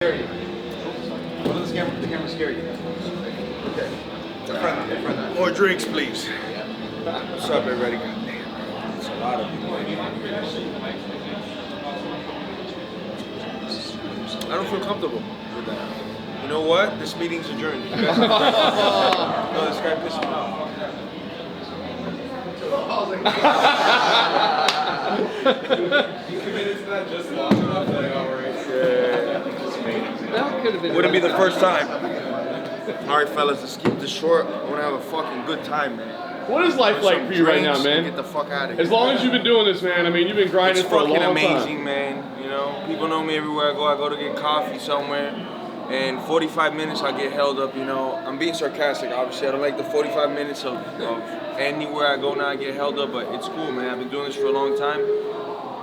Scare you. What does the camera scare you? Okay. Friendly. More drinks, please. What's up, everybody? Goddamn. It's a lot of people. I don't feel comfortable with that. You know what? This meeting's adjourned. You guys no, this guy pissed me off. You committed to that just long enough that That could have been. Wouldn't be the first time. All right, fellas, let's keep this short. I want to have a fucking good time, man. What is life like for you right now, man? Get the fuck out of here. As long as you've been doing this, man. I mean, you've been grinding for a long time. It's fucking amazing, man. You know, people know me everywhere I go. I go to get coffee somewhere, and 45 minutes I get held up. You know, I'm being sarcastic, obviously. I don't like the 45 minutes of anywhere I go now I get held up, but it's cool, man. I've been doing this for a long time.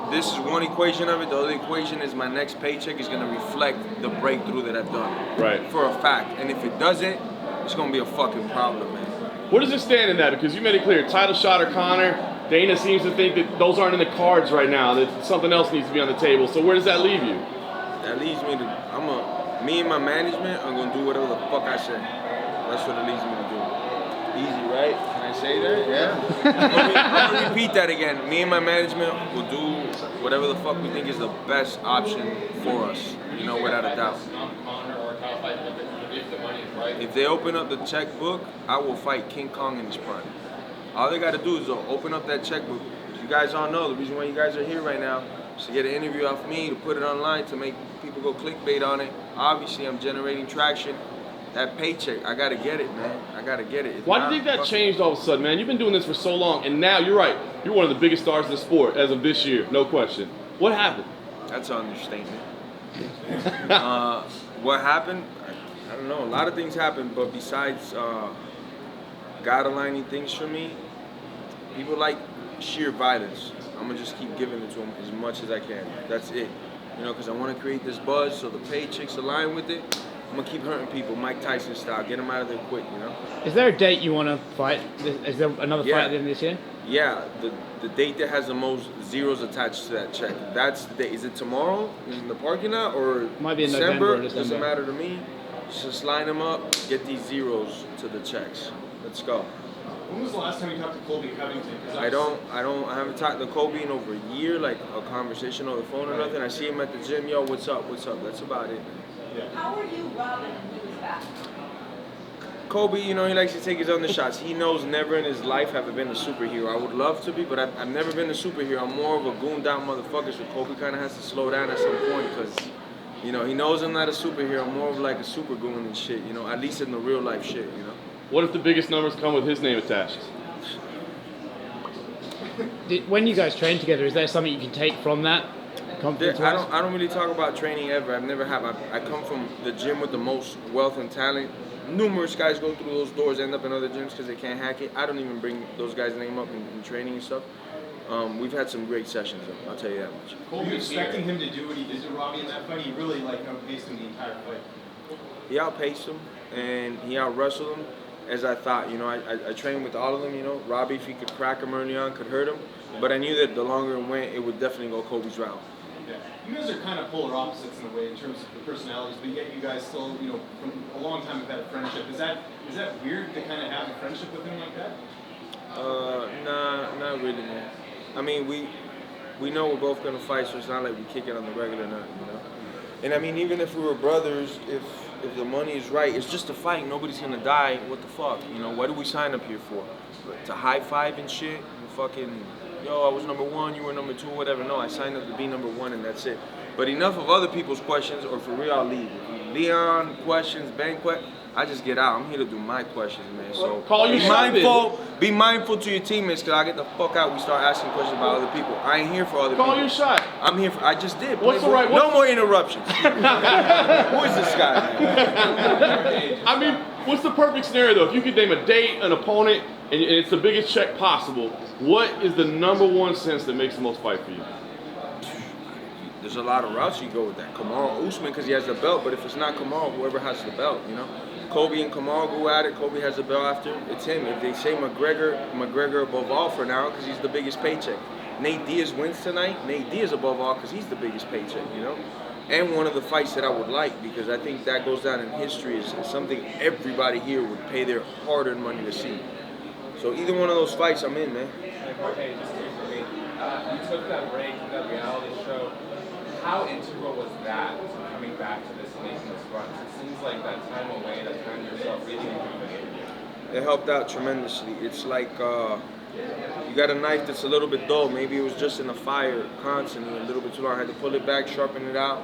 This is one equation of it. The other equation is my next paycheck is gonna reflect the breakthrough that I've done. Right. For a fact. And if it doesn't, it's gonna be a fucking problem, man. Where does it stand in that? Because you made it clear, title shot or Conor. Dana seems to think that those aren't in the cards right now, that something else needs to be on the table. So where does that leave you? That leaves me to, me and my management are gonna do whatever the fuck I say. That's what it leads me to do. Easy, right? Can I say that? Yeah. I'm gonna repeat that again. Me and my management will do whatever the fuck we think is the best option for us. You know, without a doubt. If they open up the checkbook, I will fight King Kong in his prime. All they gotta do is open up that checkbook. You guys all know the reason why you guys are here right now is to get an interview off me, to put it online, to make people go clickbait on it. Obviously, I'm generating traction. That paycheck, I gotta get it, man. I gotta get it. Why do you think that changed all of a sudden, man? You've been doing this for so long, and now you're right. You're one of the biggest stars in the sport as of this year, no question. What happened? That's an understatement. What happened? I don't know. A lot of things happened, but besides God aligning things for me, people like sheer violence. I'm gonna just keep giving it to them as much as I can. That's it. You know, because I want to create this buzz so the paychecks align with it. I'm gonna keep hurting people, Mike Tyson style, get them out of there quick, you know? Is there a date you want to fight? Is there another fight at the end of this year? Yeah, the date that has the most zeros attached to that check. That's the date. Is it tomorrow in the parking lot or Might be in December? November or December. Doesn't matter to me. Just line them up, get these zeros to the checks. Let's go. When was the last time you talked to Colby Covington? I haven't talked to Kobe in over a year, like a conversation on the phone or nothing. I see him at the gym, yo, what's up? That's about it. How are you, Robin, when he was back? Kobe, you know, he likes to take his own shots. He knows never in his life have I been a superhero. I would love to be, but I've never been a superhero. I'm more of a gooned out motherfucker, so Kobe kind of has to slow down at some point because, you know, he knows I'm not a superhero. I'm more of like a super goon and shit, you know, at least in the real life shit, you know. What if the biggest numbers come with his name attached? When you guys train together, is there something you can take from that? I don't really talk about training ever. I've never have. I come from the gym with the most wealth and talent. Numerous guys go through those doors, end up in other gyms because they can't hack it. I don't even bring those guys' name up in training and stuff. We've had some great sessions, though, I'll tell you that much. Were you expecting him to do what he did to Robbie in that fight? He really outpaced him the entire fight. He outpaced him and he out-wrestled him as I thought. You know, I trained with all of them, you know. Robbie, if he could crack him early on, could hurt him. But I knew that the longer it went, it would definitely go Kobe's route. Yeah. You guys are kind of polar opposites in a way in terms of the personalities, but yet you guys still, you know, from a long time have had a friendship. Is that weird to kind of have a friendship with him like that? Nah, not really, man. I mean, we know we're both gonna fight, so it's not like we kick it on the regular, you know. And I mean, even if we were brothers, if the money is right, it's just a fight. Nobody's gonna die. What the fuck, you know? What did we sign up here for? To high five and shit? And fucking, yo, I was number one, you were number two, whatever. No, I signed up to be number one, and that's it. But enough of other people's questions, or for real, I'll leave. Leon questions, Ben questions. I just get out. I'm here to do my questions, man. So call you be mindful to your teammates, cause I get the fuck out. We start asking questions about other people. I ain't here for other people. Call your shot. I'm here for. I just did. No more interruptions. Who is this guy, man? I mean, what's the perfect scenario though? If you could name a date, an opponent, and it's the biggest check possible, what is the number one sense that makes the most fight for you? There's a lot of routes you go with that. Kamaru Usman, because he has the belt, but if it's not Kamaru, whoever has the belt, you know? Kobe and Kamaru go at it. Kobe has the belt after. It's him. If they say McGregor above all for now because he's the biggest paycheck. Nate Diaz wins tonight. Nate Diaz above all because he's the biggest paycheck, you know? and one of the fights that I would like, because I think that goes down in history as something everybody here would pay their hard-earned money to see. So either one of those fights, I'm in, man. Jorge, just two for me. You took that break from that reality show. How integral was that to coming back to this making this run? It seems like that time away, that time to yourself, really rejuvenated you. It helped out tremendously. It's like you got a knife that's a little bit dull. Maybe it was just in the fire constantly, a little bit too long. I had to pull it back, sharpen it out,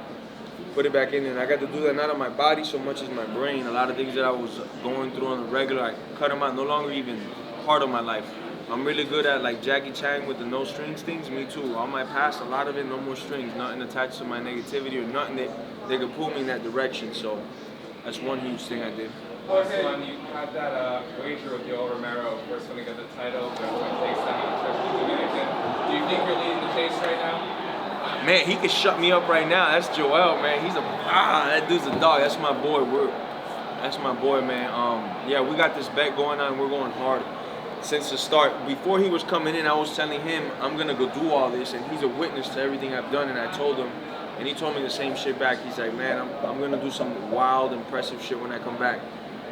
put it back in. And I got to do that not on my body so much as my brain. A lot of things that I was going through on the regular, I cut them out. No longer even part of my life. I'm really good at like Jackie Chan with the no strings things. Me too. All my past, a lot of it, no more strings. Nothing attached to my negativity or nothing that they could pull me in that direction. So that's one huge thing I did. Okay. When you had that wager with Yoel Romero, first going to get the title, but going to take down the Dominican. Do you think you're leading the chase right now? Man, he could shut me up right now. That's Joel, man. He's that dude's a dog. That's my boy. That's my boy, man. Yeah, we got this bet going on. We're going hard since the start. Before he was coming in, I was telling him I'm gonna go do all this, and he's a witness to everything I've done. And I told him, and he told me the same shit back. He's like, man, I'm gonna do some wild, impressive shit when I come back.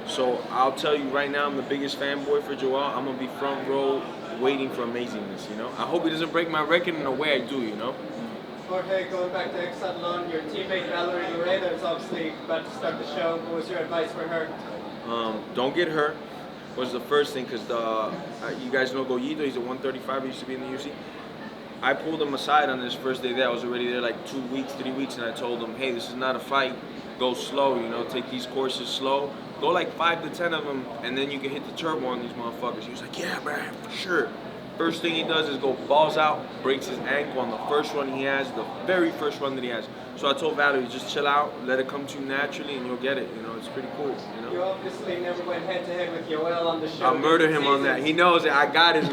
So I'll tell you right now, I'm the biggest fanboy for Joel. I'm gonna be front row, waiting for amazingness. You know, I hope he doesn't break my record in the way I do. You know. Jorge, going back to Exatlon, your teammate Valerie Loreda is obviously about to start the show. What was your advice for her? Don't get hurt was the first thing, because you guys know Goyito, he's a 135, he used to be in the UFC. I pulled him aside on his first day there. I was already there like 2 weeks, 3 weeks, and I told him, hey, this is not a fight. Go slow, you know, take these courses slow. Go like 5 to 10 of them, and then you can hit the turbo on these motherfuckers. He was like, yeah, man, for sure. First thing he does is go balls out, breaks his ankle on the first run he has, the very first run that he has. So I told Valerie, just chill out, let it come to you naturally, and you'll get it. You know, it's pretty cool. You know. You obviously never went head to head with Yoel on the show. I'll murder him on that. He knows it. I got him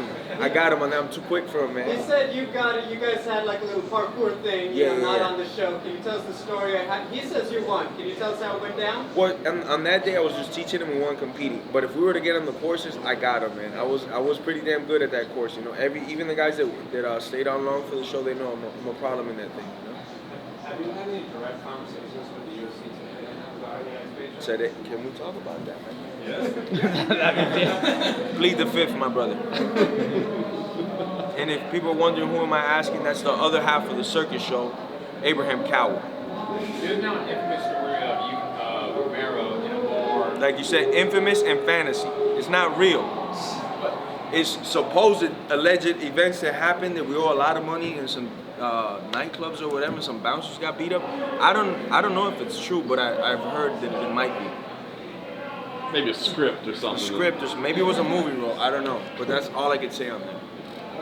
on that. I'm too quick for him, man. He said you got it. You guys had like a little parkour thing, not on the show. Can you tell us the story? He says you won. Can you tell us how it went down? Well, on that day I was just teaching him, we weren't competing. But if we were to get on the courses, I got him, man. I was pretty damn good at that course. You know, even the guys that stayed on long for the show, they know I'm a problem in that thing. You know? Have you had any direct conversations with the UFC today about any expectations? Said it. Can we talk about that, man? Yes. Plead the fifth, my brother. And if people are wondering who am I asking, that's the other half of the circus show, Abraham Cowell. There's now an infamous story of you, Romero, in a bar. Like you said, infamous and fantasy. It's not real. It's supposed alleged events that happened that we owe a lot of money in some nightclubs or whatever. Some bouncers got beat up. I don't know if it's true, but I've heard that it might be. Maybe a script or something. A script, or maybe it was a movie role. I don't know, but that's all I could say on that.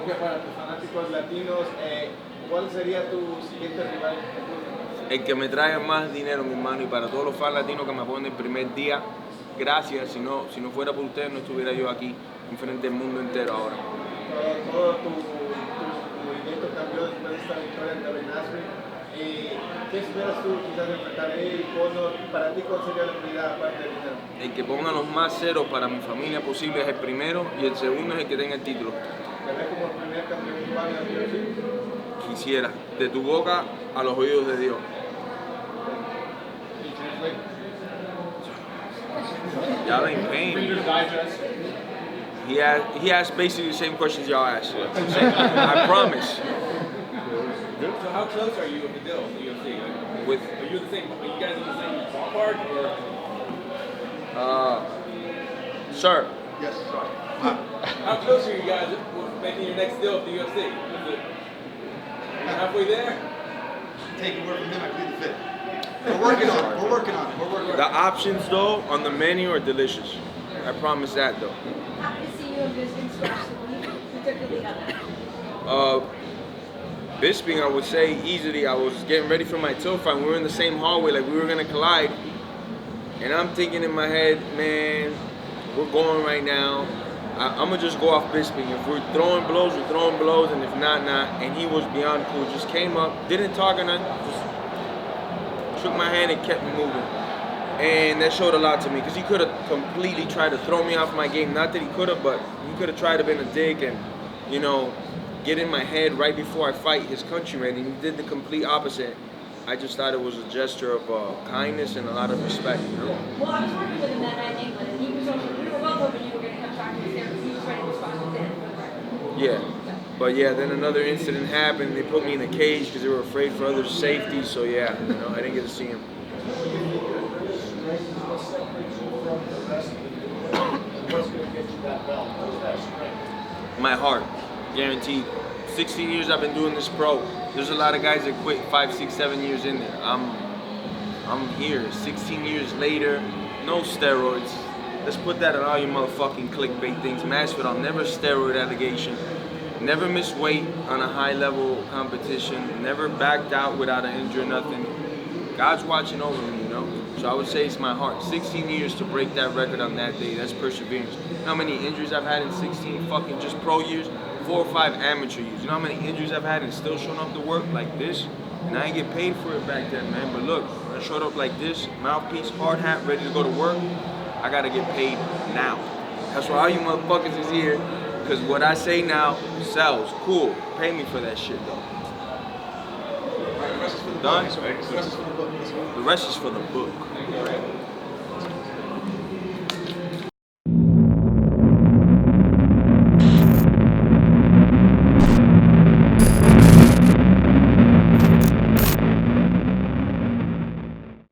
Okay, para tus fanáticos latinos, ¿cuál sería tu siguiente rival? El que me traiga más dinero, mi hermano, y para todos los fans latinos que me apoyan el primer día, gracias. Si no fuera por ustedes, no estuviera yo aquí enfrente del mundo entero ahora. Todo tu movimiento cambió después de esta victoria ante Ben Askren. ¿Qué esperas tú quizás de enfrentar a él? Para ti, ¿cuál sería la prioridad aparte del dinero? El que ponga los más ceros para mi familia posible es el primero, y el segundo es el que tenga el título. ¿Te ves como el primer campeón global de la UFC? Quisiera, de tu boca a los oídos de Dios. Y'all ain't paying me. Reader's Digest. He asked basically the same questions y'all asked. I promise. So how close are you with the deal with the UFC? Are you guys in the same ballpark, or? Sir. Yes, sorry. How close are you guys with making your next deal with the UFC? Is it halfway there? Take a word from him, I plead the fifth. We're working on it. The options though on the menu are delicious. I promise that though. Happy to see you in Bisping especially. Particularly other. Bisping, I would say easily. I was getting ready for my tilt fight. We were in the same hallway, like we were gonna collide. And I'm thinking in my head, man, we're going right now. I'm gonna just go off Bisping. If we're throwing blows, we're throwing blows, and if not, not. And he was beyond cool. Just came up, didn't talk or nothing, just shook my hand and kept me moving. And that showed a lot to me, because he could have completely tried to throw me off my game. Not that he could have, but he could have tried to be a dick and, you know, get in my head right before I fight his countryman, and he did the complete opposite. I just thought it was a gesture of kindness and a lot of respect, you know? Well, I was working with him that night in England, and he was also, we were both hoping you were going to come talk to us there because he was ready to respond to that. Yeah. But yeah, then another incident happened. They put me in a cage because they were afraid for others' safety. So yeah, you know, I didn't get to see him. My heart, guaranteed. 16 years I've been doing this pro. There's a lot of guys that quit 5, 6, 7 years in there. I'm here 16 years later, no steroids. Let's put that on all your motherfucking clickbait things. Masvidal, never steroid allegation. Never missed weight on a high level competition. Never backed out without an injury or nothing. God's watching over me, you know? So I would say it's my heart. 16 years to break that record on that day. That's perseverance. You know how many injuries I've had in 16 fucking just pro years? 4 or 5 amateur years. You know how many injuries I've had and still showing up to work like this? And I ain't get paid for it back then, man. But look, when I showed up like this, mouthpiece, hard hat, ready to go to work, I gotta get paid now. That's why all you motherfuckers is here, because what I say now sells. Cool. Pay me for that shit, though. Done? The rest is for the book.